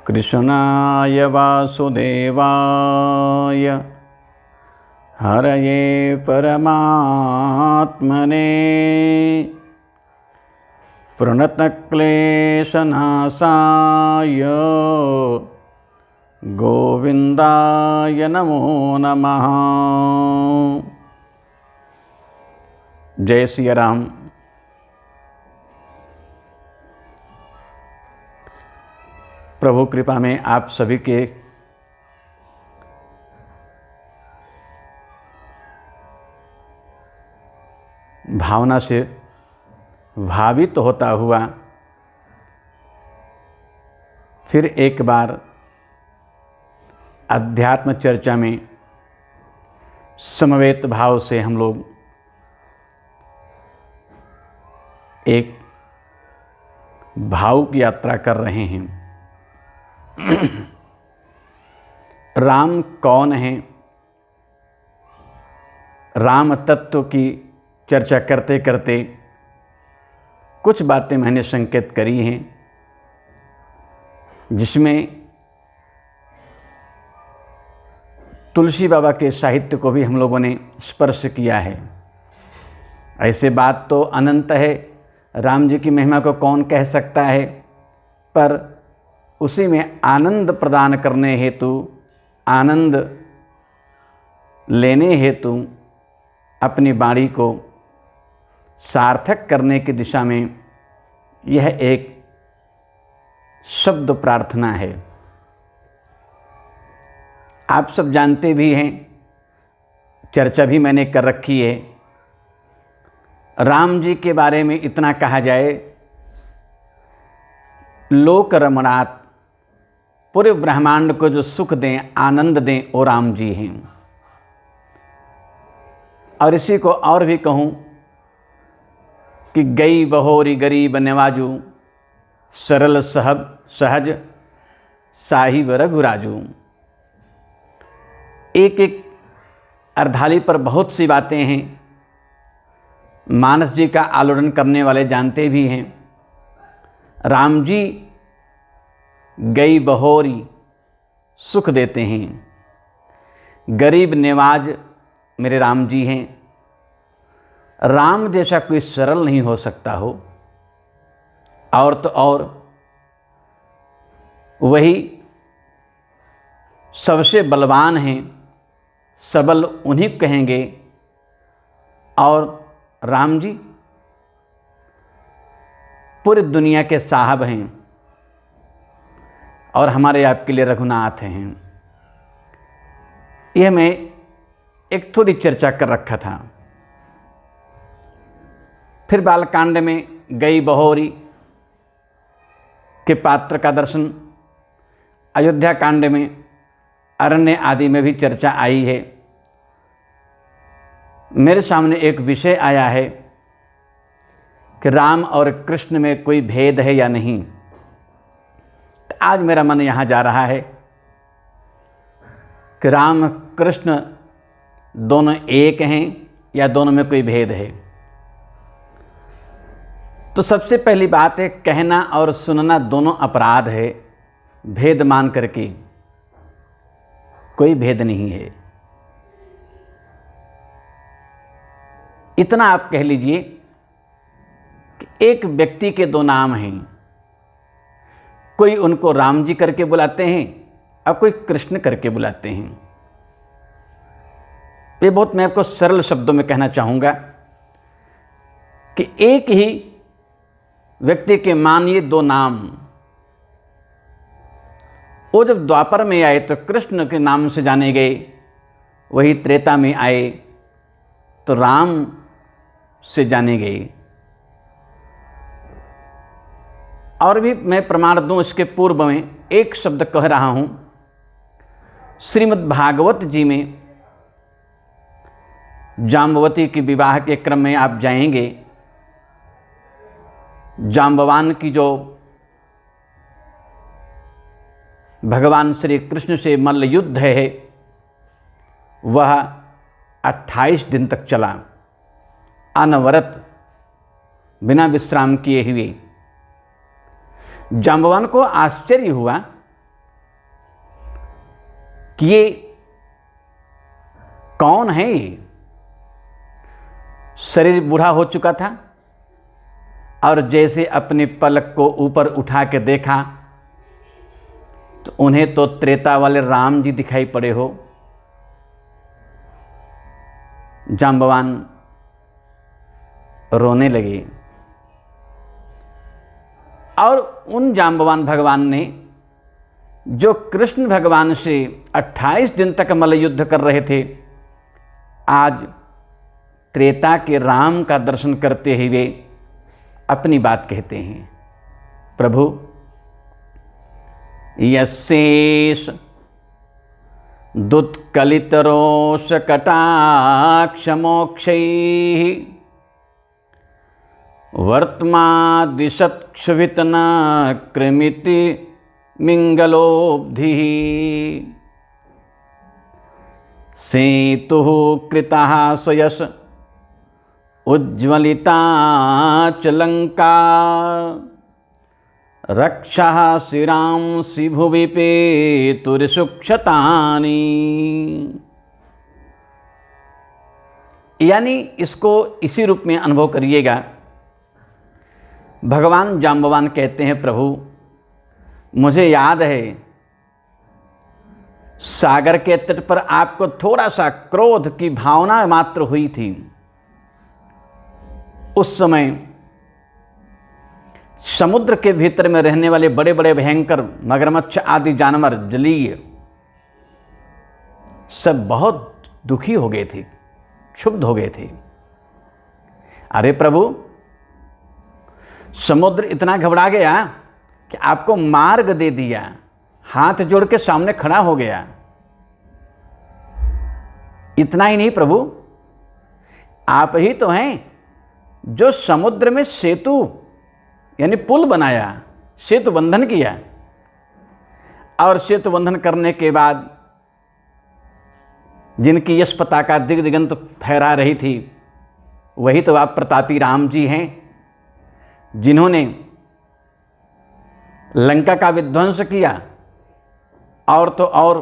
कृष्णाय वासुदेवाय हरये परमात्मने प्रणतक्लेशनाशाय गोविन्दाय नमो नमः। जय सिया राम। प्रभु कृपा में आप सभी के भावना से भावित होता हुआ फिर एक बार अध्यात्म चर्चा में समवेत भाव से हम लोग एक भावुक यात्रा कर रहे हैं। राम कौन है, राम तत्व की चर्चा करते करते कुछ बातें मैंने संकेत करी हैं, जिसमें तुलसी बाबा के साहित्य को भी हम लोगों ने स्पर्श किया है। ऐसे बात तो अनंत है, राम जी की महिमा को कौन कह सकता है, पर उसी में आनंद प्रदान करने हेतु, आनंद लेने हेतु अपनी वाणी को सार्थक करने की दिशा में यह एक शब्द प्रार्थना है। आप सब जानते भी हैं, चर्चा भी मैंने कर रखी है। राम जी के बारे में इतना कहा जाए, लोक रमणात्, पूरे ब्रह्मांड को जो सुख दें, आनंद दें, वो राम जी हैं। और इसी को और भी कहूँ कि गई बहोरी गरीब नवाजू, सरल सहज साहिब रघुराजू। एक एक अर्धाली पर बहुत सी बातें हैं। मानस जी का आलोड़न करने वाले जानते भी हैं। राम जी गई बहोरी सुख देते हैं, गरीब नेवाज मेरे राम जी हैं। राम जैसा कोई सरल नहीं हो सकता हो, और तो और वही सबसे बलवान हैं, सबल उन्हीं को कहेंगे। और राम जी पूरी दुनिया के साहब हैं और हमारे आपके लिए रघुनाथ हैं। यह मैं एक थोड़ी चर्चा कर रखा था। फिर बालकांड में गई बहोरी के पात्र का दर्शन, अयोध्या कांड में, अरण्य आदि में भी चर्चा आई है। मेरे सामने एक विषय आया है कि राम और कृष्ण में कोई भेद है या नहीं। आज मेरा मन यहाँ जा रहा है कि राम कृष्ण दोनों एक हैं या दोनों में कोई भेद है। तो सबसे पहली बात है, कहना और सुनना दोनों अपराध है। भेद मान करके कोई भेद नहीं है। इतना आप कह लीजिए कि एक व्यक्ति के दो नाम हैं, कोई उनको राम जी करके बुलाते हैं और कोई कृष्ण करके बुलाते हैं। ये बहुत मैं आपको सरल शब्दों में कहना चाहूँगा कि एक ही व्यक्ति के मानिए दो नाम। वो जब द्वापर में आए तो कृष्ण के नाम से जाने गए, वही त्रेता में आए तो राम से जाने गए। और भी मैं प्रमाण दूं, इसके पूर्व में एक शब्द कह रहा हूं। श्रीमद् भागवत जी में जाम्बवती के विवाह के क्रम में आप जाएंगे जाम्बवान की जो भगवान श्री कृष्ण से मल्ल युद्ध है वह 28 दिन तक चला, अनवरत, बिना विश्राम किए हुए। जाम्बवान को आश्चर्य हुआ कि ये कौन है। ये शरीर बूढ़ा हो चुका था और जैसे अपने पलक को ऊपर उठा के देखा तो उन्हें तो त्रेता वाले राम जी दिखाई पड़े हो। जाम्बवान रोने लगे और उन जाम्बवान भगवान ने जो कृष्ण भगवान से 28 दिन तक मल्ल युद्ध कर रहे थे, आज त्रेता के राम का दर्शन करते हुए अपनी बात कहते हैं। प्रभु, यस्येष दुत्कलितरोष कटाक्ष मोक्षैः वर्त्मादिशत्क्षुभितना कृमिति मिंगलोब्धिः सेतुः कृतः स्वयश उज्ज्वलिता च लंका रक्षः शिरांसि भुवि पेतुर्सुक्षतानि। यानी इसको इसी रूप में अनुभव करिएगा। भगवान जाम्बवान कहते हैं, प्रभु मुझे याद है सागर के तट पर आपको थोड़ा सा क्रोध की भावना मात्र हुई थी। उस समय समुद्र के भीतर में रहने वाले बड़े बड़े भयंकर मगरमच्छ आदि जानवर, जलीय, सब बहुत दुखी हो गए थे, क्षुब्ध हो गए थे। अरे प्रभु, समुद्र इतना घबरा गया कि आपको मार्ग दे दिया, हाथ जोड़ के सामने खड़ा हो गया। इतना ही नहीं प्रभु, आप ही तो हैं जो समुद्र में सेतु यानी पुल बनाया, सेतु बंधन किया, और सेतु बंधन करने के बाद जिनकी यश पताका दिग दिगंत फहरा रही थी, वही तो आप प्रतापी राम जी हैं, जिन्होंने लंका का विध्वंस किया। और तो और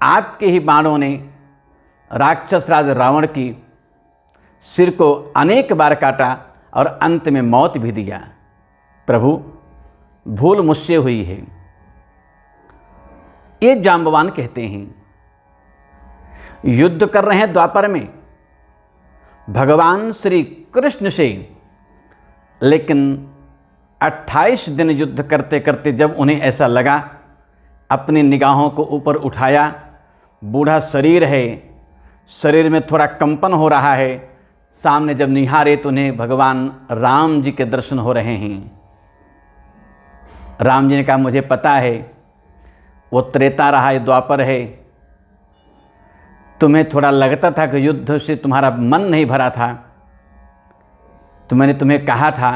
आपके ही बाणों ने राक्षस राज रावण की सिर को अनेक बार काटा और अंत में मौत भी दिया। प्रभु, भूल मुझसे हुई है। ये जाम्बवान कहते हैं। युद्ध कर रहे हैं द्वापर में भगवान श्री कृष्ण से, लेकिन 28 दिन युद्ध करते करते जब उन्हें ऐसा लगा, अपनी निगाहों को ऊपर उठाया, बूढ़ा शरीर है, शरीर में थोड़ा कंपन हो रहा है, सामने जब निहारे तो उन्हें भगवान राम जी के दर्शन हो रहे हैं। राम जी ने कहा, मुझे पता है वो त्रेता रहा, ये द्वापर है, तुम्हें थोड़ा लगता था कि युद्ध से तुम्हारा मन नहीं भरा था, तो मैंने तुम्हें कहा था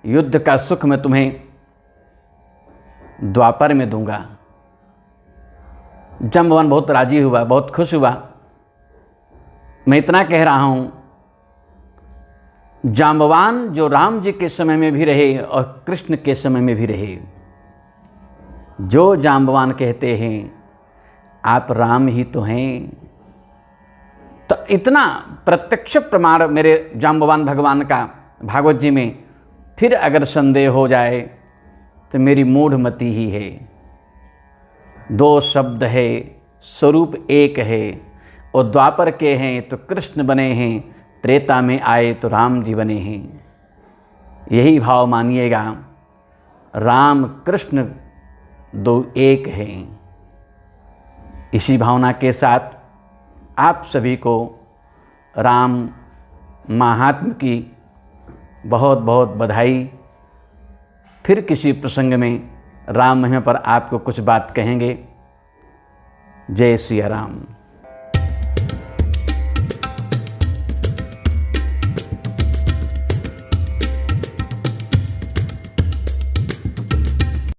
युद्ध का सुख मैं तुम्हें द्वापर में दूंगा। जाम्बवान बहुत राजी हुआ, बहुत खुश हुआ। मैं इतना कह रहा हूँ, जाम्बवान जो राम जी के समय में भी रहे और कृष्ण के समय में भी रहे, जो जाम्बवान कहते हैं आप राम ही तो हैं, तो इतना प्रत्यक्ष प्रमाण मेरे जाम्बवान भगवान का भागवत जी में फिर अगर संदेह हो जाए तो मेरी मूढ़मति ही है। दो शब्द है, स्वरूप एक है, और द्वापर के हैं तो कृष्ण बने हैं, त्रेता में आए तो राम जी बने हैं। यही भाव मानिएगा, राम कृष्ण दो एक हैं। इसी भावना के साथ आप सभी को राम महात्म की बहुत बहुत बधाई। फिर किसी प्रसंग में राम महिमा पर आपको कुछ बात कहेंगे। जय सिया राम।